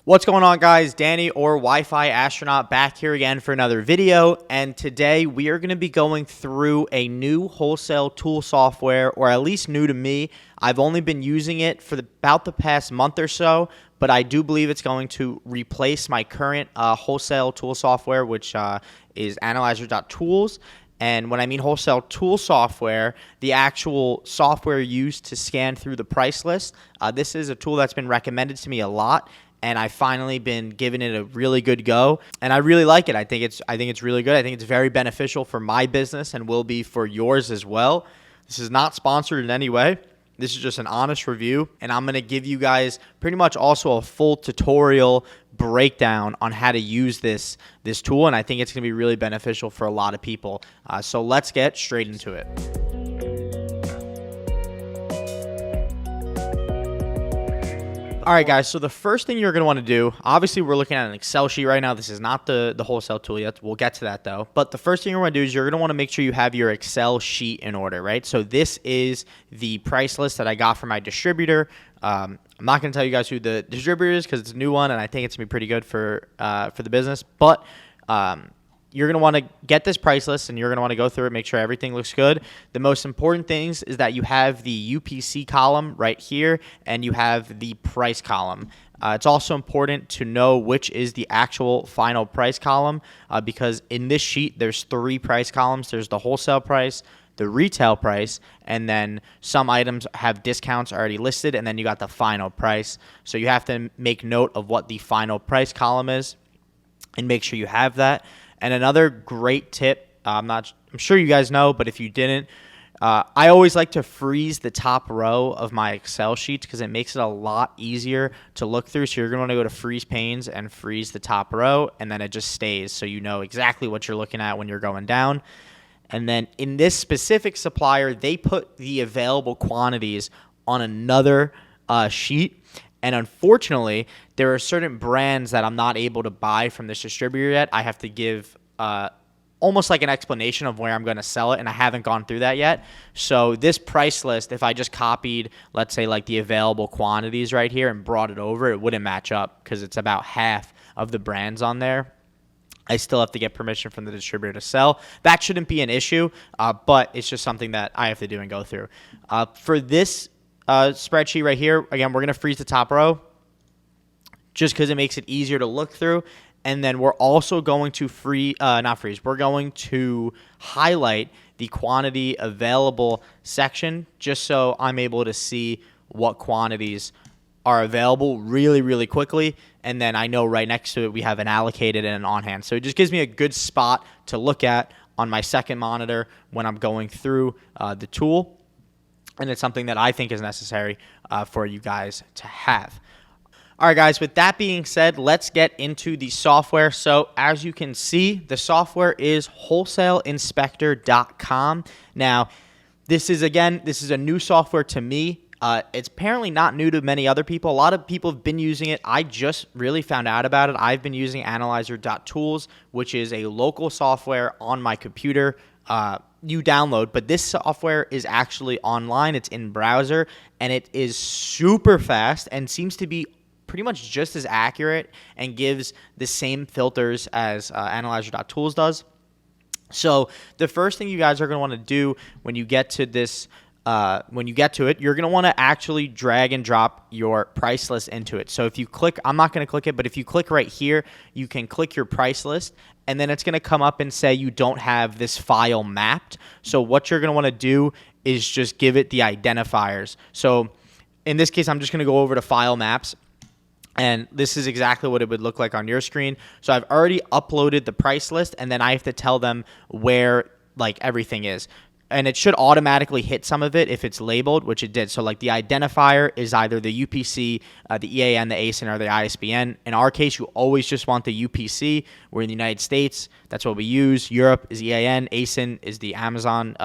What's going on, guys? Danny or Wi-Fi Astronaut back here again for another video, and today we are going to be going through a new wholesale tool software, or at least new to me. I've only been using it for about the past month or so, but I do believe it's going to replace my current wholesale tool software, which is Analyzer.tools. And when I mean wholesale tool software, the actual software used to scan through the price list, this is a tool that's been recommended to me a lot, and I've finally been giving it a really good go, and I really like it. I think it's really good. I think it's very beneficial for my business and will be for yours as well. This is not sponsored in any way. This is just an honest review, and I'm going to give you guys pretty much also a full tutorial breakdown on how to use this tool, and I think it's going to be really beneficial for a lot of people. So let's get straight into it. All right, guys, so the first thing you're going to want to do, obviously we're looking at an Excel sheet right now. This is not the wholesale tool yet. We'll get to that, though. But the first thing you're going to do is you're going to want to make sure you have your Excel sheet in order, right? So this is the price list that I got from my distributor. I'm not going to tell you guys who the distributor is because it's a new one, and I think it's going to be pretty good for the business. But you're going to want to get this price list, and you're going to want to go through it, make sure everything looks good. The most important things is that you have the UPC column right here, and you have the price column. It's also important to know which is the actual final price column because in this sheet, there's 3 price columns. There's the wholesale price, the retail price, and then some items have discounts already listed, and then you got the final price. So you have to make note of what the final price column is and make sure you have that. And another great tip, I'm sure you guys know, but if you didn't, I always like to freeze the top row of my Excel sheets because it makes it a lot easier to look through. So you're going to want to go to freeze panes and freeze the top row, and then it just stays so you know exactly what you're looking at when you're going down. And then in this specific supplier, they put the available quantities on another sheet. And unfortunately, there are certain brands that I'm not able to buy from this distributor yet. I have to give almost like an explanation of where I'm going to sell it, and I haven't gone through that yet. So this price list, if I just copied, let's say, like the available quantities right here and brought it over, it wouldn't match up because it's about half of the brands on there. I still have to get permission from the distributor to sell. That shouldn't be an issue, but it's just something that I have to do and go through. For this spreadsheet right here, again, we're going to freeze the top row just because it makes it easier to look through. And then we're also going to we're going to highlight the quantity available section just so I'm able to see what quantities are available really, really quickly. And then I know right next to it we have an allocated and an on hand. So it just gives me a good spot to look at on my second monitor when I'm going through the tool. And it's something that I think is necessary for you guys to have. All right, guys, with that being said, let's get into the software. So as you can see, the software is wholesaleinspector.com. Now, this is a new software to me. It's apparently not new to many other people. A lot of people have been using it. I just really found out about it. I've been using Analyzer.tools, which is a local software on my computer. You download, but this software is actually online. It's in browser, and it is super fast and seems to be pretty much just as accurate and gives the same filters as Analyzer.tools does. So the first thing you guys are going to want to do when you get to this, you're going to want to actually drag and drop your price list into it. So if you click, I'm not going to click it, but if you click right here, you can click your price list, and then it's going to come up and say you don't have this file mapped. So what you're going to want to do is just give it the identifiers. So in this case, I'm just going to go over to file maps. And this is exactly what it would look like on your screen. So I've already uploaded the price list, and then I have to tell them where like everything is. And it should automatically hit some of it if it's labeled, which it did. So like the identifier is either the UPC, the EAN, the ASIN, or the ISBN. In our case, you always just want the UPC. We're in the United States. That's what we use. Europe is EAN. ASIN is the Amazon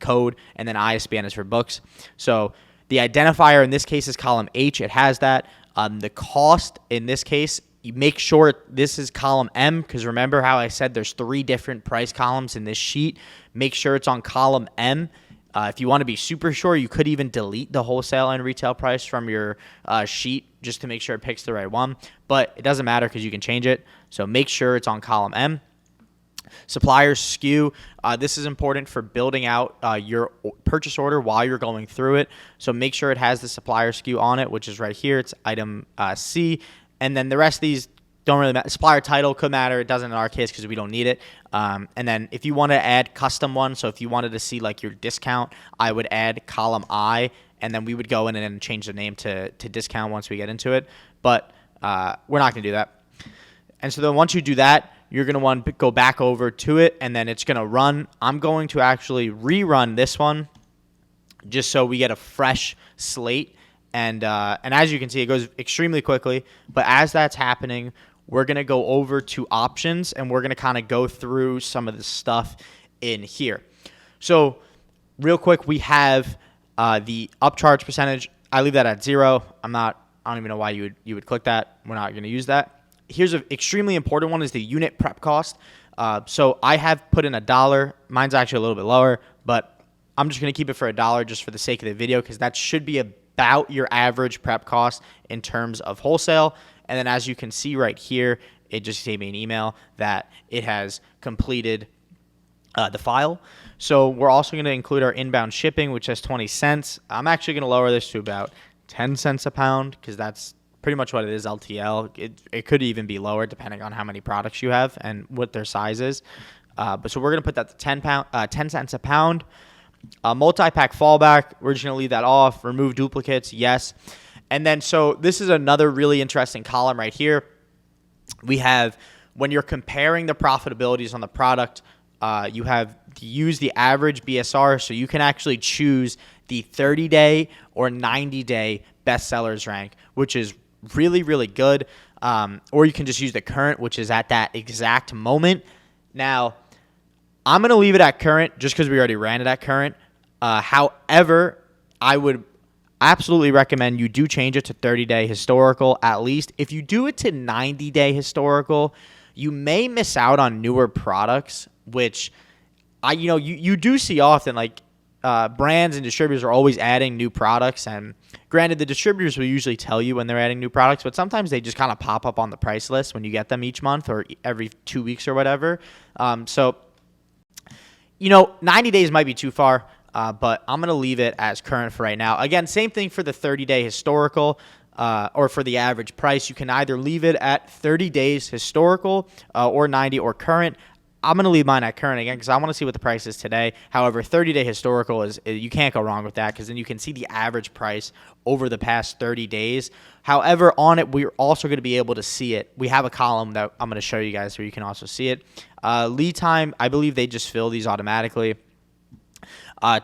code. And then ISBN is for books. So the identifier in this case is column H. It has that. The cost in this case, you make sure this is column M, because remember how I said there's 3 different price columns in this sheet. Make sure it's on column M. If you want to be super sure, you could even delete the wholesale and retail price from your sheet just to make sure it picks the right one. But it doesn't matter because you can change it. So make sure it's on column M. Supplier SKU. This is important for building out your purchase order while you're going through it. So make sure it has the supplier SKU on it, which is right here. It's item C. And then the rest of these don't really matter. Supplier title could matter. It doesn't in our case because we don't need it. And then if you want to add custom one, so if you wanted to see like your discount, I would add column I, and then we would go in and change the name to discount once we get into it. But we're not going to do that. And so then once you do that, you're going to want to go back over to it, and then it's going to run. I'm going to actually rerun this one just so we get a fresh slate. And as you can see, it goes extremely quickly. But as that's happening, we're going to go over to options, and we're going to kind of go through some of the stuff in here. So real quick, we have the upcharge percentage. I leave that at 0. I don't even know why you would click that. We're not going to use that. Here's an extremely important one is the unit prep cost. So I have put in $1. Mine's actually a little bit lower, but I'm just going to keep it for $1 just for the sake of the video because that should be about your average prep cost in terms of wholesale. And then as you can see right here, it just gave me an email that it has completed the file. So we're also going to include our inbound shipping, which has 20 cents. I'm actually going to lower this to about 10 cents a pound because that's pretty much what it is, LTL. It could even be lower depending on how many products you have and what their size is. But so we're going to put that to 10 cents a pound. Multi-pack fallback, we're just going to leave that off. Remove duplicates, yes. And then so this is another really interesting column right here. We have when you're comparing the profitabilities on the product, you have to use the average BSR, so you can actually choose the 30-day or 90-day best sellers rank, which is really, really good. Or you can just use the current, which is at that exact moment. Now, I'm going to leave it at current just because we already ran it at current. However, I would absolutely recommend you do change it to 30-day historical at least. If you do it to 90-day historical, you may miss out on newer products, which you do see often. Like brands and distributors are always adding new products, and granted, the distributors will usually tell you when they're adding new products, but sometimes they just kind of pop up on the price list when you get them each month or every 2 weeks or whatever. So 90 days might be too far, but I'm going to leave it as current for right now. Again, same thing for the 30-day historical or for the average price. You can either leave it at 30 days historical or 90 or current. I'm going to leave mine at current again because I want to see what the price is today. However, 30-day historical is you can't go wrong with that because then you can see the average price over the past 30 days. However, on it, we're also going to be able to see it. We have a column that I'm going to show you guys where you can also see it. Lead time, I believe they just fill these automatically.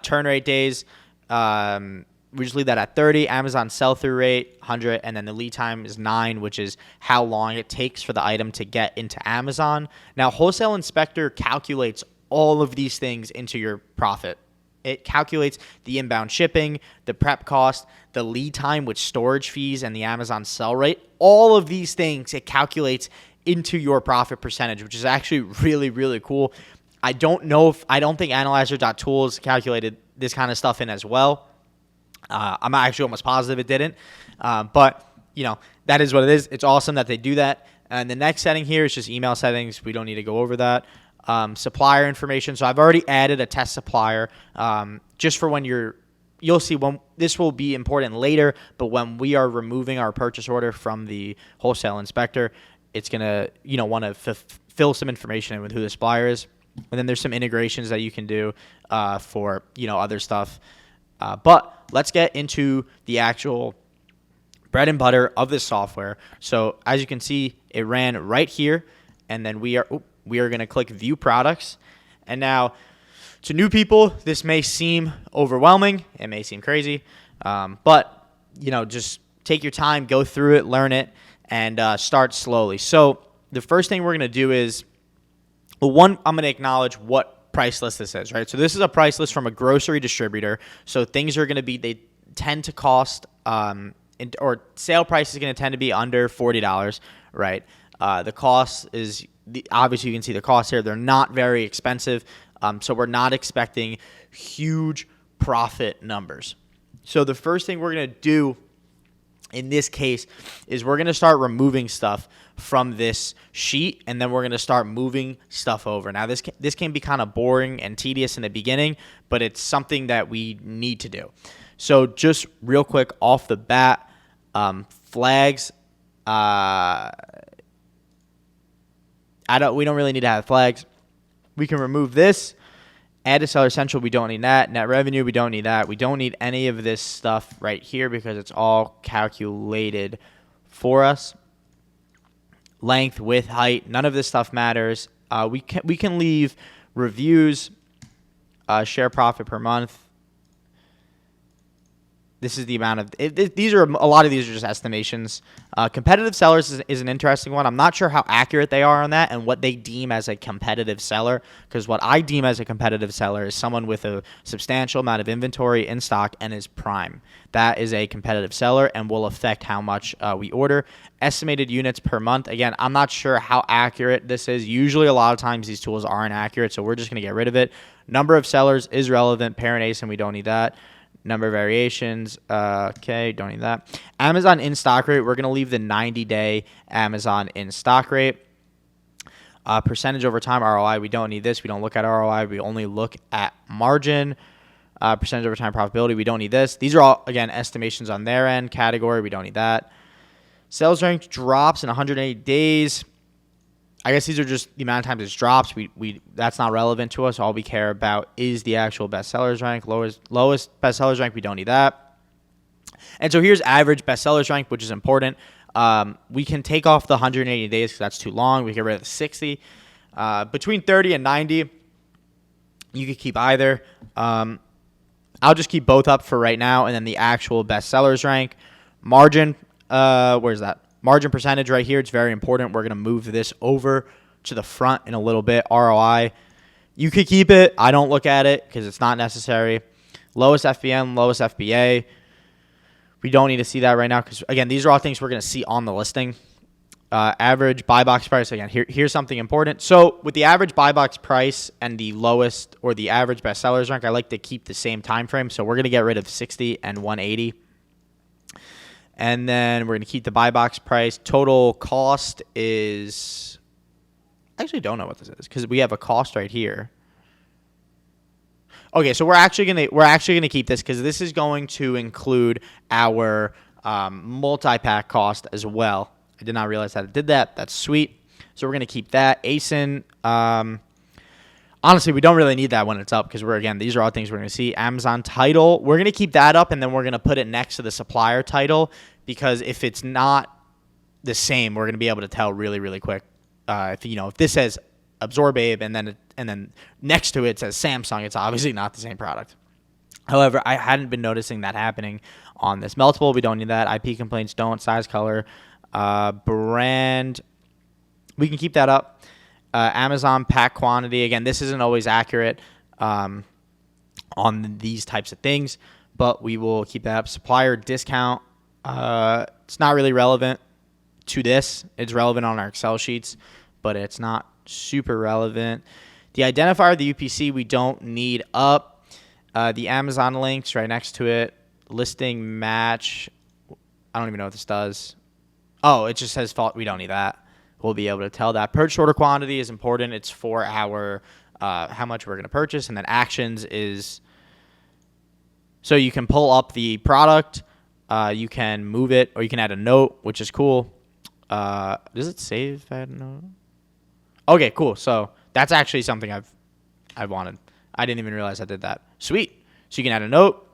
Turn rate days, we just leave that at 30. Amazon sell-through rate, 100. And then the lead time is 9, which is how long it takes for the item to get into Amazon. Now, Wholesale Inspector calculates all of these things into your profit. It calculates the inbound shipping, the prep cost, the lead time with storage fees, and the Amazon sell rate. All of these things it calculates into your profit percentage, which is actually really, really cool. I don't think Analyzer.tools calculated this kind of stuff in as well. I'm actually almost positive it didn't. But, that is what it is. It's awesome that they do that. And the next setting here is just email settings. We don't need to go over that. Supplier information. So I've already added a test supplier just for when you'll see when this will be important later, but when we are removing our purchase order from the Wholesale Inspector, it's going to, want to fill some information in with who the supplier is. And then there's some integrations that you can do for, other stuff. But let's get into the actual bread and butter of this software. So as you can see, it ran right here, and then we are going to click View Products. And now, to new people, this may seem overwhelming. It may seem crazy, but just take your time, go through it, learn it, and start slowly. So the first thing we're going to do is, I'm going to acknowledge what price list this is, right? So this is a price list from a grocery distributor. So things are going to be, they tend to cost, or sale price is going to tend to be under $40, right? The cost is, obviously you can see the cost here. They're not very expensive. So we're not expecting huge profit numbers. So the first thing we're going to do in this case is we're going to start removing stuff from this sheet, and then we're going to start moving stuff over. Now, this can be kind of boring and tedious in the beginning, but it's something that we need to do. So just real quick off the bat, flags. We don't really need to have flags. We can remove this. Add to Seller Central, we don't need that. Net revenue, we don't need that. We don't need any of this stuff right here because it's all calculated for us. Length, width, height, none of this stuff matters. We can leave reviews, share profit per month. This is the amount of a lot of these are just estimations. Competitive sellers is an interesting one. I'm not sure how accurate they are on that and what they deem as a competitive seller, because what I deem as a competitive seller is someone with a substantial amount of inventory in stock and is prime. That is a competitive seller and will affect how much we order. Estimated units per month. Again, I'm not sure how accurate this is. Usually a lot of times these tools aren't accurate, so we're just going to get rid of it. Number of sellers is relevant. Parent ASIN, we don't need that. Number of variations, okay, don't need that. Amazon in-stock rate, we're going to leave the 90-day Amazon in-stock rate. Percentage over time, ROI, we don't need this. We don't look at ROI. We only look at margin. Percentage over time profitability, we don't need this. These are all, again, estimations on their end. Category, we don't need that. Sales rank drops in 180 days. I guess these are just the amount of times it drops. That's not relevant to us. All we care about is the actual bestsellers rank. Lowest bestsellers rank, we don't need that. And so here's average bestsellers rank, which is important. We can take off the 180 days because that's too long. We get rid of the 60. Between 30 and 90, you could keep either. I'll just keep both up for right now, and then the actual bestsellers rank. Margin, where's that? Margin percentage right here, it's very important. We're going to move this over to the front in a little bit. ROI, you could keep it. I don't look at it because it's not necessary. Lowest FBM, lowest FBA. We don't need to see that right now because, again, these are all things we're going to see on the listing. Average buy box price, again, here's something important. So with the average buy box price and the lowest or the average bestsellers rank, I like to keep the same time frame. So we're going to get rid of 60 and 180. And then we're going to keep the buy box price. Total cost is, I actually don't know what this is because we have a cost right here. Okay, so we're actually gonna keep this because this is going to include our multi-pack cost as well. I did not realize that it did that. That's sweet. So we're gonna keep that. ASIN. Honestly, we don't really need that when it's up because these are all things we're going to see. Amazon title, we're going to keep that up, and then we're going to put it next to the supplier title because if it's not the same, we're going to be able to tell really, really quick. If this says Absorbabe and then next to it says Samsung, it's obviously not the same product. However, I hadn't been noticing that happening on this Meltable. We don't need that. IP complaints don't. Size, color, brand. We can keep that up. Amazon pack quantity. Again, this isn't always accurate on these types of things, but we will keep that up. Supplier discount. It's not really relevant to this. It's relevant on our Excel sheets, but it's not super relevant. The identifier, the UPC, we don't need up. The Amazon links right next to it. Listing match. I don't even know what this does. Oh, it just says fault. We don't need that. We'll be able to tell that. Purchase order quantity is important. It's for our how much we're going to purchase. And then actions is so you can pull up the product. You can move it or you can add a note, which is cool. Does it save if I add a note? Okay, cool. So that's actually something I've wanted. I didn't even realize I did that. Sweet. So you can add a note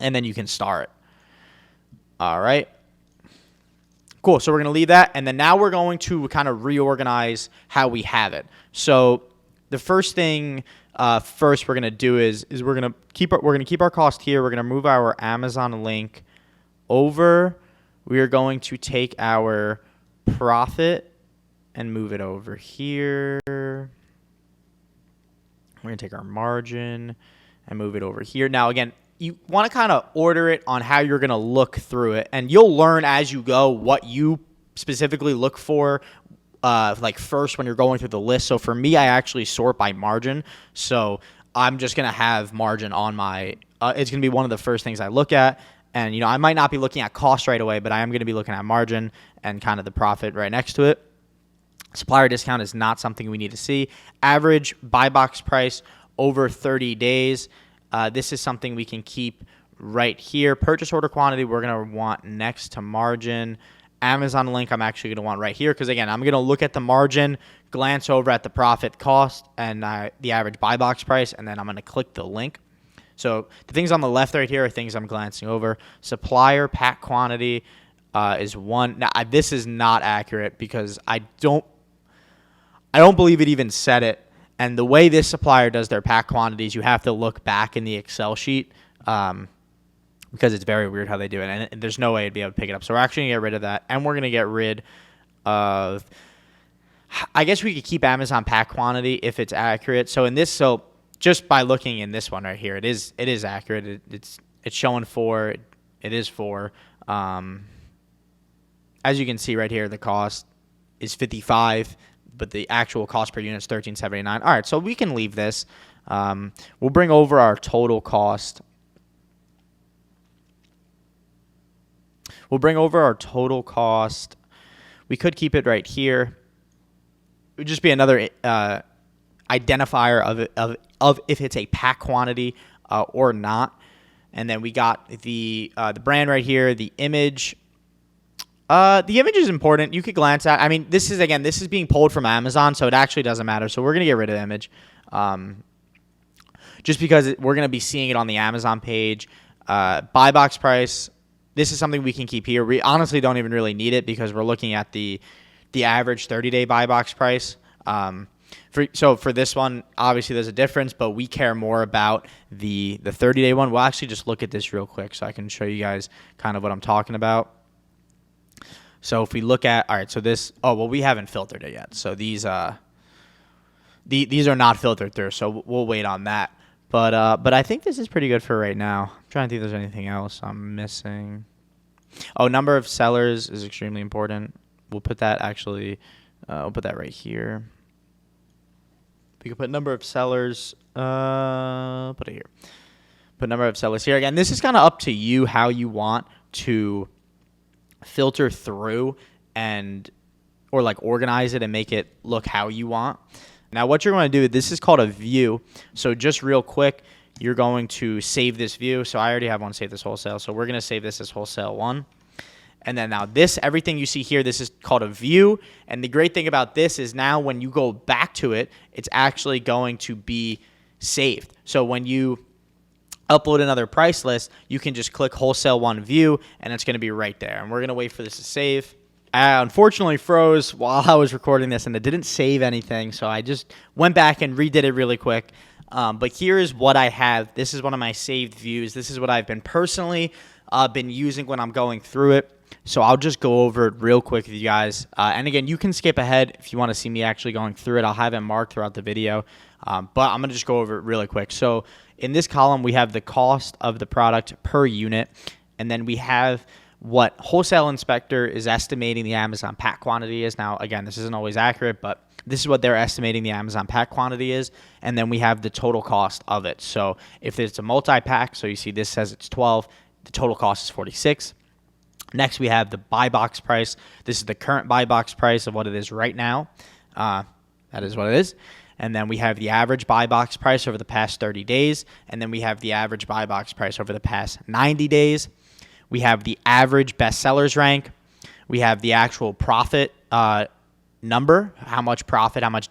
and then you can star it. All right. Cool, so we're going to leave that, and then now we're going to kind of reorganize how we have it. So the first thing we're going to do is we're going to keep our cost here. We're going to move our Amazon link over. We are going to take our profit and move it over here. We're going to take our margin and move it over here. Now, again, you want to kind of order it on how you're going to look through it, and you'll learn as you go what you specifically look for first when you're going through the list. So for me, I actually sort by margin. So I'm just going to have margin on my it's going to be one of the first things I look at. And, you know, I might not be looking at cost right away, but I am going to be looking at margin and kind of the profit right next to it. Supplier discount is not something we need to see. Average buy box price over 30 days. This is something we can keep right here. Purchase order quantity, we're going to want next to margin. Amazon link, I'm actually going to want right here because, again, I'm going to look at the margin, glance over at the profit cost and the average buy box price, and then I'm going to click the link. So the things on the left right here are things I'm glancing over. Supplier pack quantity is one. Now, this is not accurate because I don't believe it even said it. And the way this supplier does their pack quantities, you have to look back in the Excel sheet because it's very weird how they do it. And there's no way to be able to pick it up. So we're actually going to get rid of that. And we're going to get rid of, I guess we could keep Amazon pack quantity if it's accurate. So in this, just by looking in this one right here, it is accurate. It's showing 4. It is 4. As you can see right here, the cost is $55, but the actual cost per unit is $13.79. All right, so we can leave this. We'll bring over our total cost. We could keep it right here. It would just be another identifier of if it's a pack quantity or not. And then we got the brand right here, the image. The image is important. You could glance at. I mean, this is being pulled from Amazon, so it actually doesn't matter. So we're gonna get rid of the image, just because we're gonna be seeing it on the Amazon page. Buy box price. This is something we can keep here. We honestly don't even really need it because we're looking at the average 30-day buy box price. For this one, obviously there's a difference, but we care more about the 30-day one. We'll actually just look at this real quick so I can show you guys kind of what I'm talking about. So if we look at, all right, so this, we haven't filtered it yet. So these are not filtered through, so we'll wait on that. But I think this is pretty good for right now. I'm trying to think if there's anything else I'm missing. Number of sellers is extremely important. We'll put that we'll put that right here. We can put number of sellers, put it here. Put number of sellers here. Again, this is kind of up to you how you want to filter through or like organize it and make it look how you want. Now what you're going to do, this is called a view. So just real quick, you're going to save this view. So I already have one saved as wholesale. So we're going to save this as wholesale 1. And then now everything you see here, this is called a view. And the great thing about this is now when you go back to it, it's actually going to be saved. So when you upload another price list, you can just click wholesale 1 view and it's going to be right there. And we're going to wait for this to save. I unfortunately froze while I was recording this and it didn't save anything. So I just went back and redid it really quick. But here is what I have. This is one of my saved views. This is what I've been personally been using when I'm going through it. So I'll just go over it real quick with you guys. And again, you can skip ahead if you want to see me actually going through it. I'll have it marked throughout the video. But I'm going to just go over it really quick. So in this column, we have the cost of the product per unit. And then we have what Wholesale Inspector is estimating the Amazon pack quantity is. Now, again, this isn't always accurate, but this is what they're estimating the Amazon pack quantity is. And then we have the total cost of it. So if it's a multi-pack, so you see this says it's 12, the total cost is 46. Next, we have the buy box price. This is the current buy box price of what it is right now. That is what it is. And then we have the average buy box price over the past 30 days. And then we have the average buy box price over the past 90 days. We have the average bestsellers rank. We have the actual profit number, how much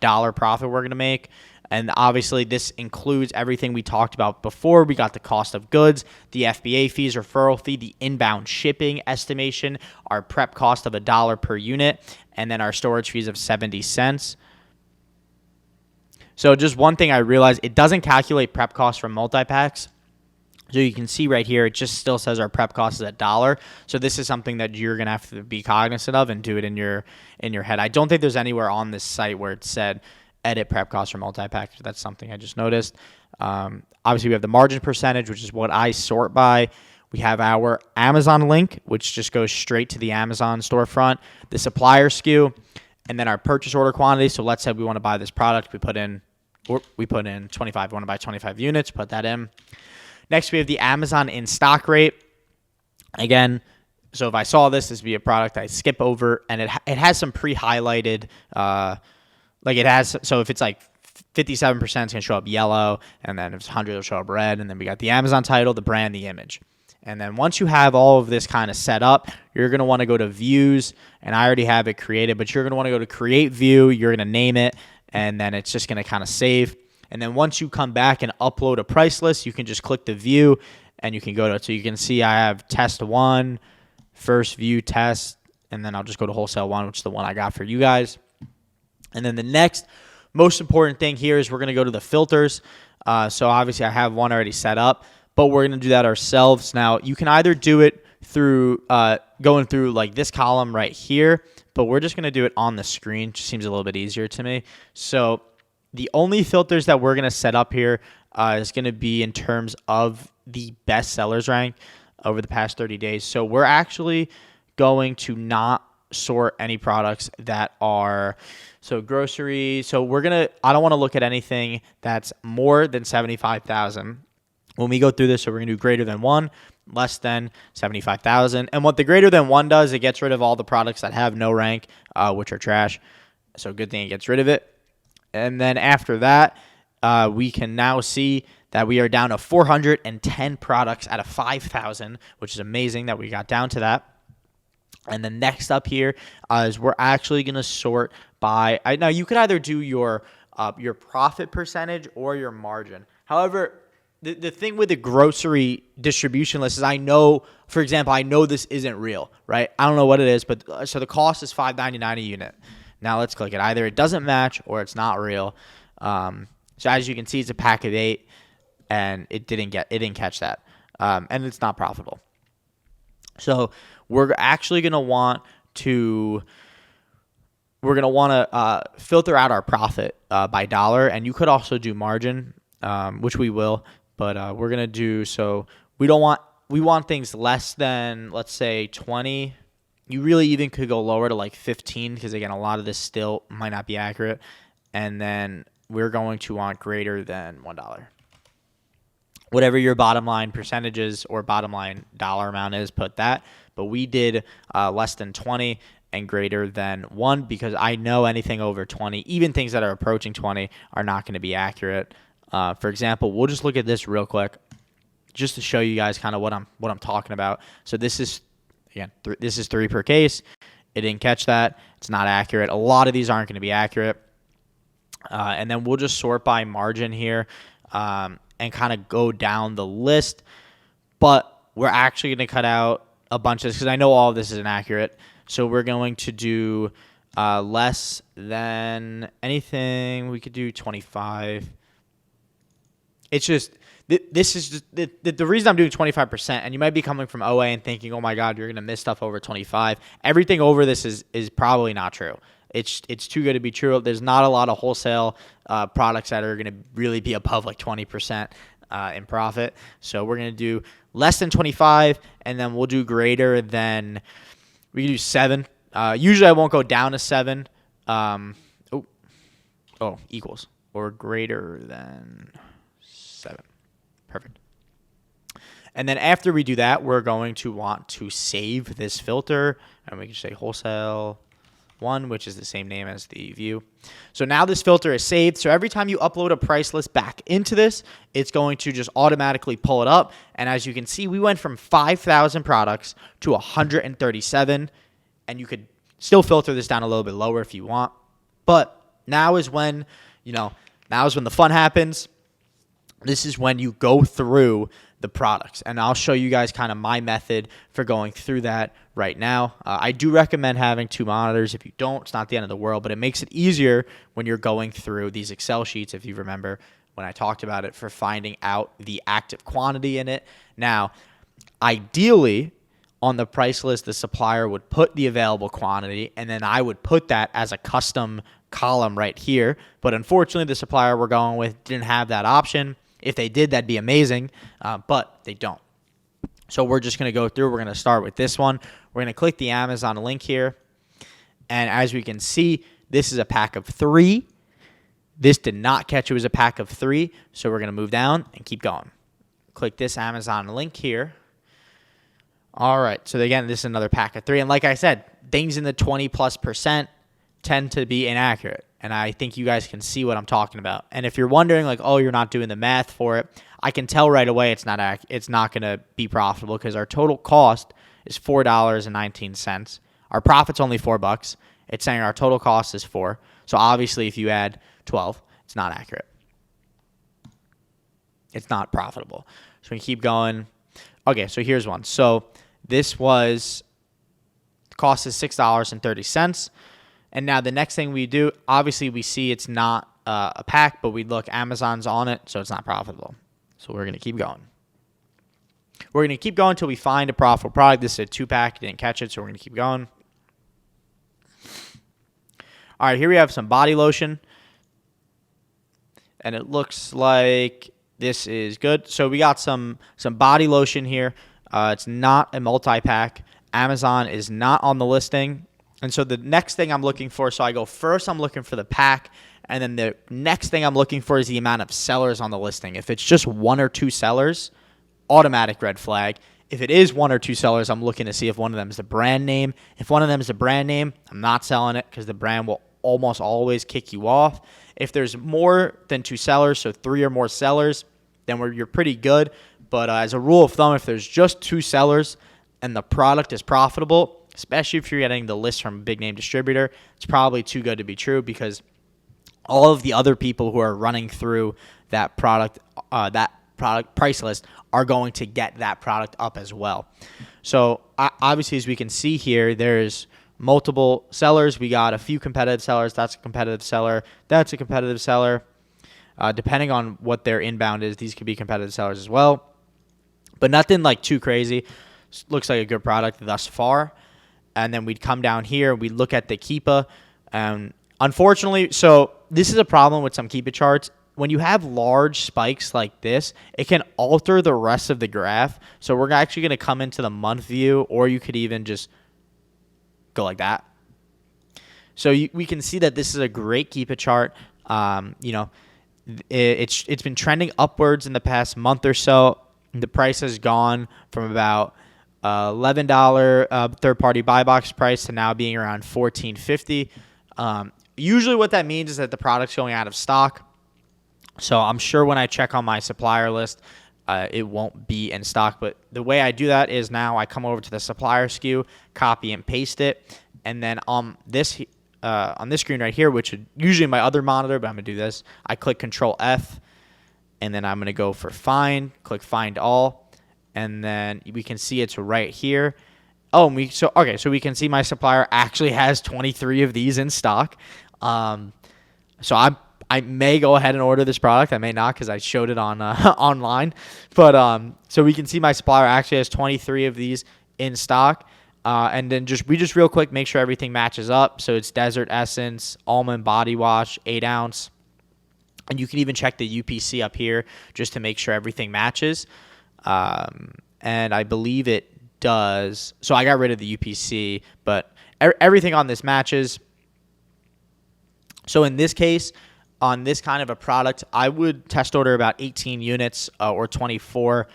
dollar profit we're going to make. And obviously, this includes everything we talked about before. We got the cost of goods, the FBA fees, referral fee, the inbound shipping estimation, our prep cost of $1 per unit, and then our storage fees of 70 cents. So just one thing I realized, it doesn't calculate prep costs from multi-packs. So you can see right here, it just still says our prep cost is $1. So this is something that you're going to have to be cognizant of and do it in your head. I don't think there's anywhere on this site where it said edit prep costs for multi-pack. That's something I just noticed. Obviously, we have the margin percentage, which is what I sort by. We have our Amazon link, which just goes straight to the Amazon storefront, the supplier SKU, and then our purchase order quantity. So let's say we want to buy this product. We put in 25. We want to buy 25 units, put that in. Next, we have the Amazon in stock rate. Again, so if I saw this would be a product I skip over, and it has some pre-highlighted, like it has, so if it's like 57%, it's going to show up yellow, and then if it's 100, it'll show up red, and then we got the Amazon title, the brand, the image. And then once you have all of this kind of set up, you're going to want to go to views, and I already have it created, but you're going to want to go to create view, you're going to name it, and then it's just going to kind of save. And then once you come back and upload a price list, you can just click the view, and you can go to it. So you can see I have test 1, first view test, and then I'll just go to wholesale 1, which is the one I got for you guys. And then the next most important thing here is we're going to go to the filters. So obviously I have one already set up, but we're going to do that ourselves. Now, you can either do it through going through like this column right here, but we're just going to do it on the screen. Just seems a little bit easier to me. So the only filters that we're going to set up here is going to be in terms of the best sellers rank over the past 30 days. So we're actually going to not sort any products that are grocery. So I don't want to look at anything that's more than 75,000. When we go through this, so we're going to do greater than 1, less than 75,000. And what the greater than 1 does, it gets rid of all the products that have no rank, which are trash. So good thing it gets rid of it. And then after that, we can now see that we are down to 410 products out of 5,000, which is amazing that we got down to that. And then next up here is we're actually going to sort by now you could either do your profit percentage or your margin. However, the thing with the grocery distribution list is for example, I know this isn't real, right? I don't know what it is, but so the cost is $5.99 a unit. Now let's click it. Either it doesn't match or it's not real. So as you can see, it's a pack of 8, and it didn't catch that, and it's not profitable. So we're actually going to want to filter out our profit by dollar, and you could also do margin, which we will, but we're going to do, so we want things less than, let's say 20. You really even could go lower to like 15, because again, a lot of this still might not be accurate. And then we're going to want greater than $1. Whatever your bottom line percentages or bottom line dollar amount is, put that. But we did less than 20 and greater than 1, because I know anything over 20, even things that are approaching 20, are not going to be accurate. For example, we'll just look at this real quick, just to show you guys kind of what I'm talking about. So this is, again, this is 3 per case. It didn't catch that. It's not accurate. A lot of these aren't going to be accurate. And then we'll just sort by margin here and kind of go down the list. But we're actually going to cut out a bunch of this, because I know all of this is inaccurate. So we're going to do less than anything. We could do 25. It's just, this is just, the reason I'm doing 25%, and you might be coming from OA and thinking, oh my God, you're going to miss stuff over 25. Everything over this is probably not true. It's too good to be true. There's not a lot of wholesale products that are going to really be above like 20% in profit. So we're going to do less than 25, and then we'll do greater than, we can do 7. Usually I won't go down to 7. Equals or greater than 7. Perfect. And then after we do that, we're going to want to save this filter, and we can say wholesale 1, which is the same name as the view. So now this filter is saved. So every time you upload a price list back into this, it's going to just automatically pull it up. And as you can see, we went from 5,000 products to 137, and you could still filter this down a little bit lower if you want. But now is when the fun happens. This is when you go through the products, and I'll show you guys kind of my method for going through that right now. I do recommend having 2 monitors. If you don't, it's not the end of the world, but it makes it easier when you're going through these Excel sheets, if you remember when I talked about it, for finding out the active quantity in it. Now, ideally, on the price list, the supplier would put the available quantity, and then I would put that as a custom column right here. But unfortunately, the supplier we're going with didn't have that option. If they did, that'd be amazing, but they don't. So we're just going to go through. We're going to start with this one. We're going to click the Amazon link here. And as we can see, this is a pack of 3. This did not catch it was a pack of 3, so we're going to move down and keep going. click this Amazon link here. All right, so again, this is another pack of 3. And like I said, things in the 20+% tend to be inaccurate. And I think you guys can see what I'm talking about. And if you're wondering, like, oh, you're not doing the math for it, I can tell right away it's not going to be profitable because our total cost is $4.19. Our profit's only $4. It's saying our total cost is 4. So obviously, if you add 12, it's not accurate. It's not profitable. So we keep going. Okay, so here's one. So this was, cost is $6.30. And now the next thing we do, obviously we see it's not a pack, but we look, Amazon's on it, so it's not profitable. So we're going to keep going. We're going to keep going until we find a profitable product. This is a 2-pack. Didn't catch it, so we're going to keep going. All right, here we have some body lotion. And it looks like this is good. So we got some body lotion here. It's not a multi-pack. Amazon is not on the listing. And so the next thing I'm looking for, so I go first, I'm looking for the pack. And then the next thing I'm looking for is the amount of sellers on the listing. If it's just 1 or 2 sellers, automatic red flag. If it is 1 or 2 sellers, I'm looking to see if one of them is the brand name. If one of them is the brand name, I'm not selling it because the brand will almost always kick you off. If there's more than 2 sellers, so 3 or more sellers, then you're pretty good. But as a rule of thumb, if there's just 2 sellers and the product is profitable, especially if you're getting the list from a big name distributor, it's probably too good to be true because all of the other people who are running through that product price list are going to get that product up as well. So obviously, as we can see here, there's multiple sellers. We got a few competitive sellers. That's a competitive seller. That's a competitive seller. Depending on what their inbound is, these could be competitive sellers as well. But nothing like too crazy. Looks like a good product thus far. And then we'd come down here. We'd look at the Keepa. Unfortunately, so this is a problem with some Keepa charts. When you have large spikes like this, it can alter the rest of the graph. So we're actually going to come into the month view, or you could even just go like that. So we can see that this is a great Keepa chart. It's been trending upwards in the past month or so. The price has gone from about $11 third-party buy box price to now being around $14.50. Usually what that means is that the product's going out of stock. So I'm sure when I check on my supplier list, it won't be in stock. But the way I do that is now I come over to the supplier SKU, copy and paste it, and then on this screen right here, which is usually my other monitor, but I'm going to do this, I click Control F, and then I'm going to go for Find, click Find All, and then we can see it's right here. So we can see my supplier actually has 23 of these in stock. So I may go ahead and order this product. I may not because I showed it on online. But so we can see my supplier actually has 23 of these in stock. And then we just real quick make sure everything matches up. So it's Desert Essence, Almond Body Wash, 8 ounce. And you can even check the UPC up here just to make sure everything matches. And I believe it does. So I got rid of the UPC, but everything on this matches. So in this case, on this kind of a product, I would test order about 18 units or 24.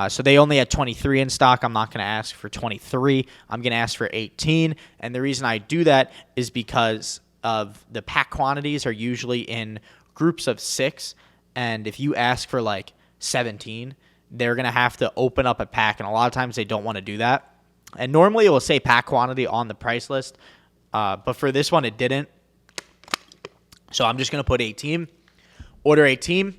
So they only had 23 in stock. I'm not going to ask for 23. I'm going to ask for 18. And the reason I do that is because of the pack quantities are usually in groups of 6. And if you ask for like 17, they're going to have to open up a pack. And a lot of times they don't want to do that. And normally it will say pack quantity on the price list. But for this one, it didn't. So I'm just going to put 18, order 18,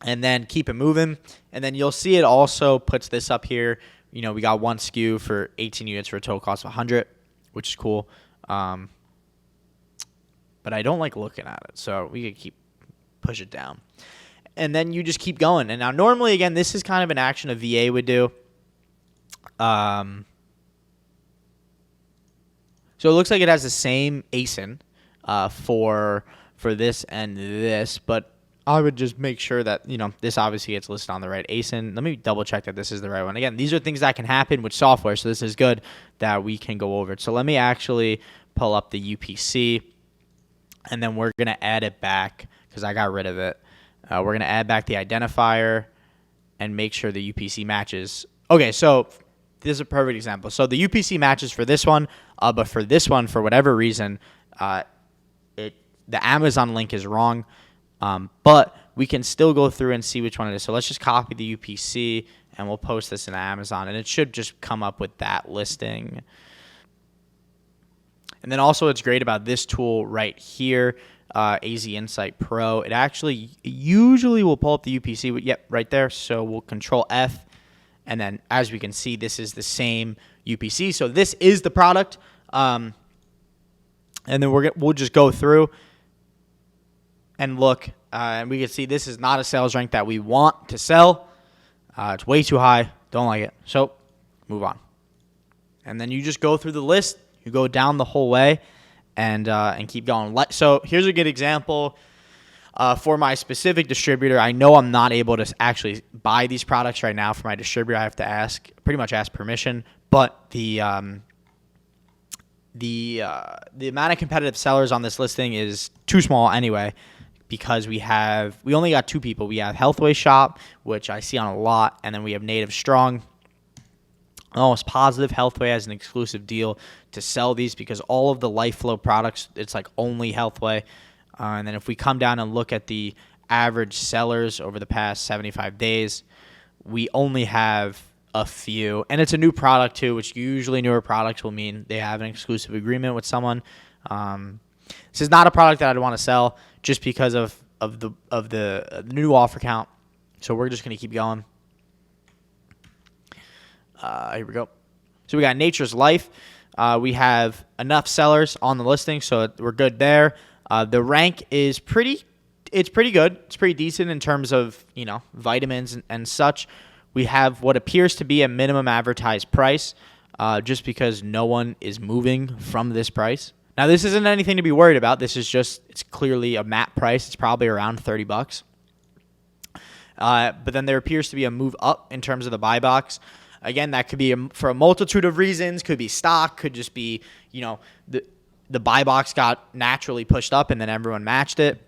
and then keep it moving. And then you'll see it also puts this up here. We got one SKU for 18 units for a total cost of 100, which is cool. But I don't like looking at it, so we could push it down. And then you just keep going. And now normally, again, this is kind of an action a VA would do. So it looks like it has the same ASIN for this and this, but I would just make sure that, this obviously gets listed on the right ASIN. Let me double check that this is the right one. Again, these are things that can happen with software, so this is good that we can go over it. So let me actually pull up the UPC, and then we're going to add it back because I got rid of it. We're going to add back the identifier, and make sure the UPC matches. Okay, so this is a perfect example. So the UPC matches for this one, but for this one, for whatever reason, the Amazon link is wrong. But we can still go through and see which one it is. So let's just copy the UPC, and we'll post this in Amazon, and it should just come up with that listing. And then also what's great about this tool right here, AZ Insight Pro, it actually usually will pull up the UPC. Yep, right there. So we'll Control F. And then as we can see, this is the same UPC. So this is the product. And then we'll just go through and look. And we can see this is not a sales rank that we want to sell. It's way too high. Don't like it. So move on. And then you just go through the list. You go down the whole way and keep going. So here's a good example. For my specific distributor, I know I'm not able to actually buy these products right now for my distributor. I have to pretty much ask permission. But the amount of competitive sellers on this listing is too small anyway, because we only got 2 people. We have Healthway Shop, which I see on a lot, and then we have Native Strong. I'm almost positive Healthway has an exclusive deal to sell these because all of the LifeFlow products, it's like only Healthway. And then if we come down and look at the average sellers over the past 75 days, we only have a few. And it's a new product too, which usually newer products will mean they have an exclusive agreement with someone. This is not a product that I'd want to sell just because of the new offer count. So we're just going to keep going. Here we go. So we got Nature's Life. We have enough sellers on the listing, so we're good there. The rank is pretty good. It's pretty decent in terms of, vitamins and such. We have what appears to be a minimum advertised price, just because no one is moving from this price. Now, this isn't anything to be worried about. This is it's clearly a MAP price. It's probably around $30. But then there appears to be a move up in terms of the buy box. Again, that could be for a multitude of reasons. Could be stock. Could just be, the buy box got naturally pushed up and then everyone matched it.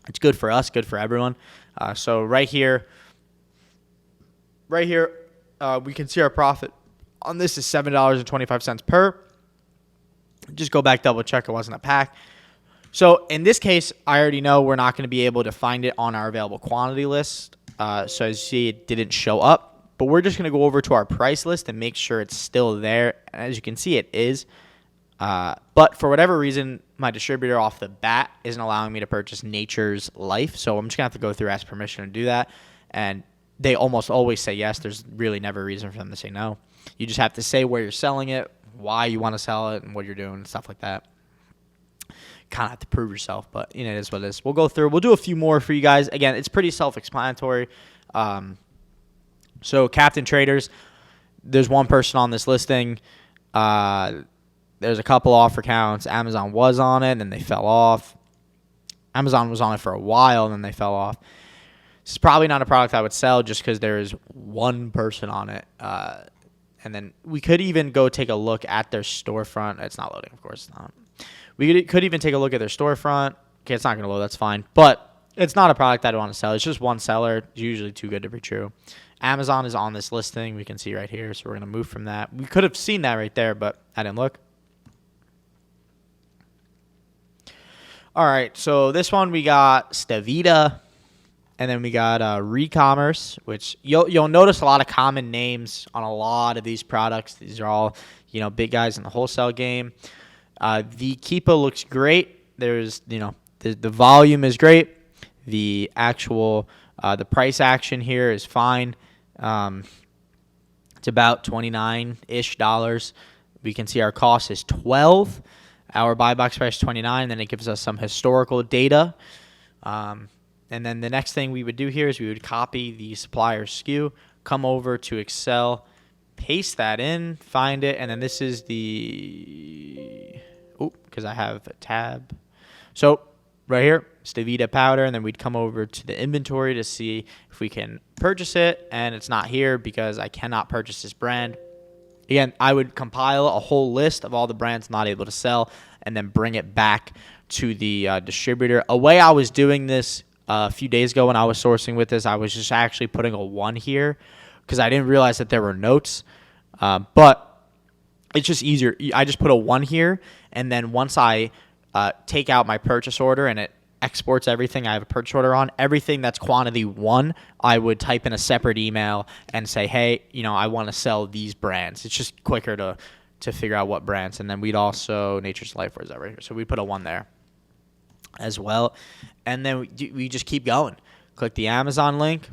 It's good for us, good for everyone. So right here, we can see our profit on this is $7.25 per. Just go back, double check it wasn't a pack. So in this case, I already know we're not going to be able to find it on our available quantity list. So as you see, it didn't show up. But we're just going to go over to our price list and make sure it's still there. And as you can see, it is. But for whatever reason, my distributor off the bat isn't allowing me to purchase Nature's Life. So I'm just going to have to go through, ask permission to do that. And they almost always say yes. There's really never a reason for them to say no. You just have to say where you're selling it, why you want to sell it, and what you're doing, and stuff like that. Kind of have to prove yourself, but it is what it is. We'll go through. We'll do a few more for you guys. Again, it's pretty self-explanatory. So Captain Traders, there's one person on this listing. There's a couple offer counts. Amazon was on it, and then they fell off. Amazon was on it for a while, and then they fell off. This is probably not a product I would sell just because there is one person on it. And then we could even go take a look at their storefront. It's not loading, of course. It's not. We could even take a look at their storefront. Okay, it's not going to load. That's fine. But it's not a product I'd want to sell. It's just one seller. It's usually too good to be true. Amazon is on this listing. We can see right here. So we're going to move from that. We could have seen that right there, but I didn't look. All right. So this one we got Stavita. And then we got Recommerce, which you'll notice a lot of common names on a lot of these products. These are all, big guys in the wholesale game. The Keepa looks great. There's, the volume is great. The actual, the price action here is fine. It's about $29-ish. We can see our cost is $12. Our buy box price is $29. And then it gives us some historical data. And then the next thing we would do here is we would copy the supplier SKU, come over to Excel, paste that in, find it, and then this is because I have a tab. So right here, Stavita powder, and then we'd come over to the inventory to see if we can purchase it, and it's not here because I cannot purchase this brand. Again, I would compile a whole list of all the brands not able to sell and then bring it back to the distributor. A way I was doing this a few days ago when I was sourcing with this, I was just actually putting a 1 here because I didn't realize that there were notes. But it's just easier. I just put a 1 here, and then once I take out my purchase order and it exports everything I have a purchase order on, everything that's quantity 1, I would type in a separate email and say, hey, I want to sell these brands. It's just quicker to figure out what brands. And then we'd also, Nature's Life, where's that right here? So we put a 1 there as well. And then we just keep going. Click the Amazon link.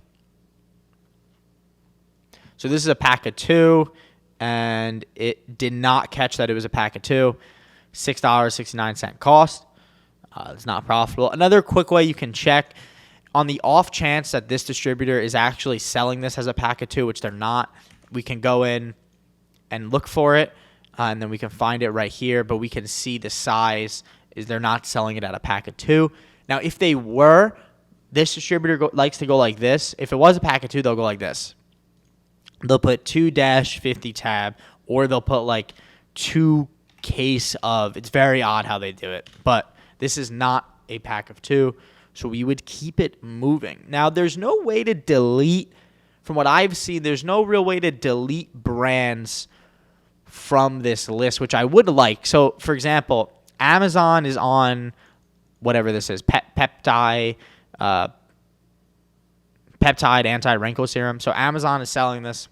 So this is a pack of 2, and it did not catch that it was a pack of 2. $6.69 cost. It's not profitable. Another quick way you can check, on the off chance that this distributor is actually selling this as a pack of 2, which they're not, we can go in and look for it, and then we can find it right here, but we can see the size is they're not selling it at a pack of 2. Now, if they were, this distributor likes to go like this. If it was a pack of 2, they'll go like this. They'll put 2-50 tab, or they'll put like 2 case of. It's very odd how they do it, but this is not a pack of 2, so we would keep it moving. Now, there's no way to delete, from what I've seen, there's no real way to delete brands from this list, which I would like. So, for example, Amazon is on whatever this is, peptide anti-wrinkle serum. So Amazon is selling this.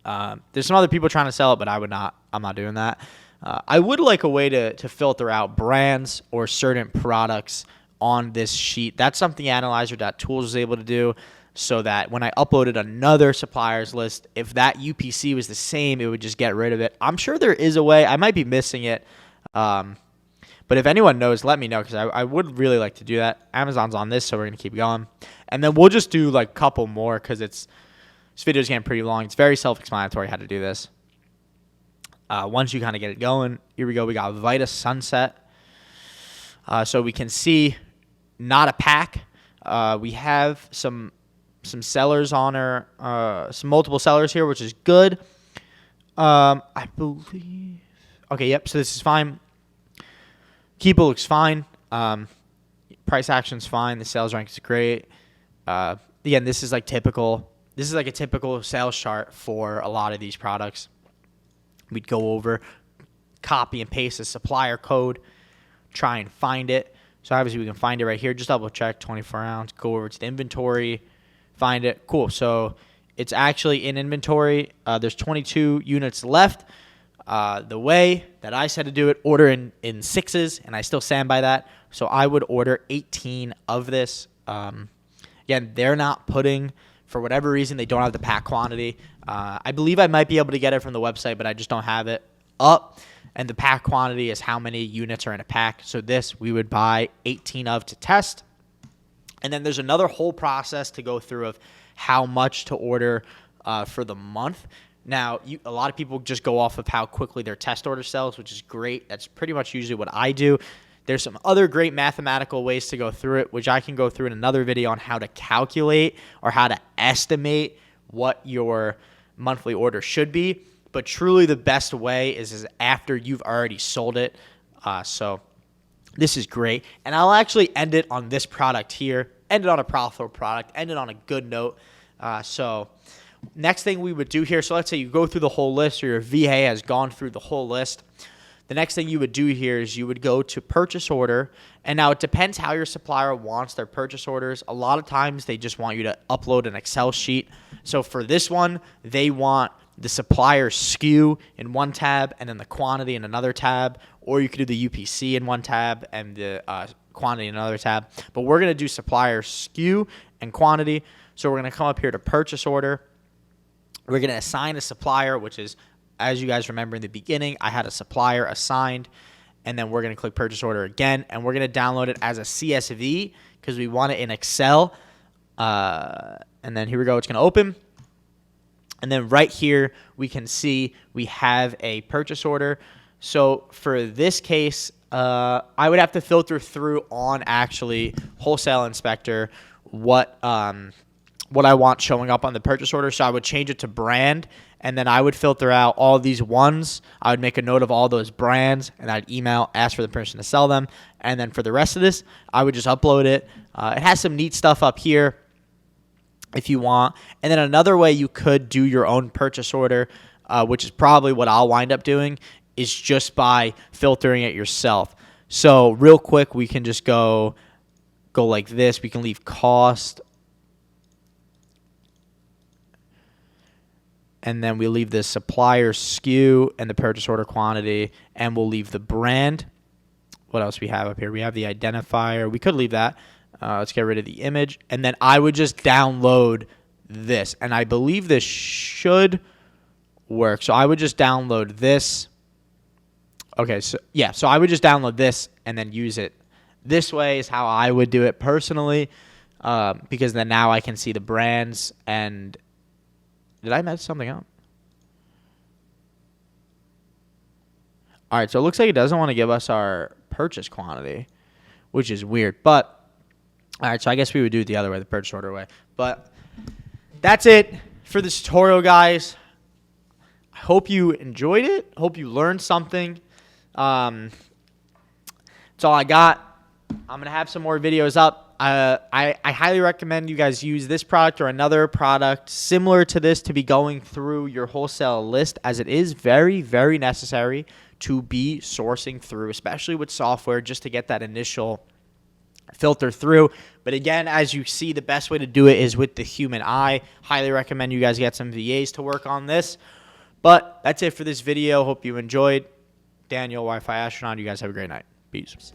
There's some other people trying to sell it, but I'm not doing that. I would like a way to filter out brands or certain products on this sheet. That's something Analyzer.tools was able to do, so that when I uploaded another suppliers list, if that UPC was the same, it would just get rid of it. I'm sure there is a way. I might be missing it. But if anyone knows, let me know, because I would really like to do that. Amazon's on this, so we're going to keep going. And then we'll just do like a couple more, because this video's getting pretty long. It's very self-explanatory how to do this. Once you kind of get it going, here we go. We got Vita Sunset. So we can see not a pack. We have some sellers on our, some multiple sellers here, which is good. I believe. Okay, yep. So this is fine. Keepa looks fine. Price action's fine. The sales rank is great. Again, this is like typical. This is like a typical sales chart for a lot of these products. We'd go over, copy and paste the supplier code, try and find it. So obviously we can find it right here. Just double check 24 ounce. Go over to the inventory, find it. Cool. So it's actually in inventory. There's 22 units left. The way that I said to do it, order in 6s, and I still stand by that. So I would order 18 of this. Again, they're not putting, for whatever reason, they don't have the pack quantity. I believe I might be able to get it from the website, but I just don't have it up. And the pack quantity is how many units are in a pack. So this we would buy 18 of to test. And then there's another whole process to go through of how much to order for the month. Now, a lot of people just go off of how quickly their test order sells, which is great. That's pretty much usually what I do. There's some other great mathematical ways to go through it, which I can go through in another video on how to calculate or how to estimate what your monthly order should be. But truly the best way is after you've already sold it. So this is great. And I'll actually end it on this product here, end it on a profitable product, end it on a good note. So next thing we would do here, so let's say you go through the whole list, or your VA has gone through the whole list. The next thing you would do here is you would go to purchase order. And now it depends how your supplier wants their purchase orders. A lot of times they just want you to upload an Excel sheet. So for this one, they want the supplier SKU in one tab and then the quantity in another tab. Or you could do the UPC in one tab and the quantity in another tab. But we're going to do supplier SKU and quantity. So we're going to come up here to purchase order. We're going to assign a supplier, which is, as you guys remember in the beginning, I had a supplier assigned, and then we're going to click purchase order again, and we're going to download it as a CSV because we want it in Excel. And then here we go. It's going to open. And then right here, we can see we have a purchase order. So for this case, I would have to filter through on actually Wholesale Inspector what what I want showing up on the purchase order. So I would change it to brand, and then I would filter out all these ones. I would make a note of all those brands, and I'd email, ask for the person to sell them. And then for the rest of this, I would just upload it. It has some neat stuff up here if you want. And then another way you could do your own purchase order, which is probably what I'll wind up doing, is just by filtering it yourself. So real quick, we can just go like this. We can leave cost. And then we leave the supplier SKU and the purchase order quantity. And we'll leave the brand. What else we have up here? We have the identifier. We could leave that. Let's get rid of the image. And then I would just download this. And I believe this should work. So I would just download this. Okay, so yeah, so I would just download this and then use it. This way is how I would do it personally, because then now I can see the brands. And did I mess something up? All right, so it looks like it doesn't want to give us our purchase quantity, which is weird. But all right, so I guess we would do it the other way, the purchase order way. But that's it for this tutorial, guys. I hope you enjoyed it. Hope you learned something. That's all I got. I'm going to have some more videos up. I highly recommend you guys use this product or another product similar to this to be going through your wholesale list, as it is very, very necessary to be sourcing through, especially with software, just to get that initial filter through. But again, as you see, the best way to do it is with the human eye. Highly recommend you guys get some VAs to work on this. But that's it for this video. Hope you enjoyed. Daniel, Wi-Fi Astronaut, you guys have a great night. Peace.